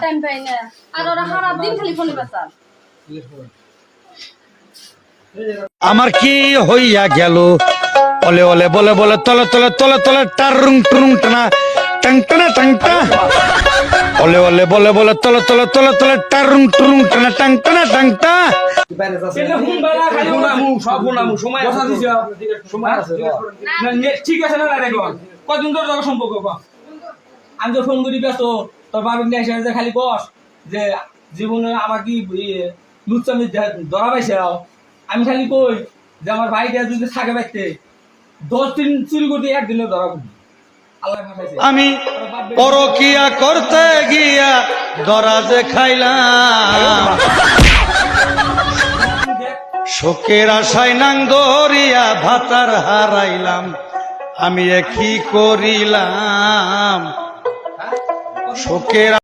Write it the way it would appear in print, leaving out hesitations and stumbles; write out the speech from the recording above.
time পাই না আর ওরা সারা দিন খালি ফোনে ব্যস্ত আমার কি হইয়া গেল ওলে ওলে বলে বলে তলে তলে তলে তলে টারুং টুরুং টানা টাং টানা টাং টা ওলে ওলে বলে বলে তলে তলে তলে তলে টারুং টুরুং টানা টাং টানা টাং টা ঠিক আছে না কদিন ধরে সম্পর্ক আমি তো ফোন করি ব্যস্ত তোর বাবিন এসে খালি বস যে জীবনে আমার কি লুচ্চামি ধরা পাইছে আমি খালি কই যে আমার ভাইটা যদি থাকে বাইতে 10 দিন চুরি করতে একদিনে ধরা করবি আমি পরকিয়া করতে গিয়া দরাজে খাইলাম শোকের আশায় নাং ধরিয়া ভাতার হারাইলাম আমি কি করিলাম শোকের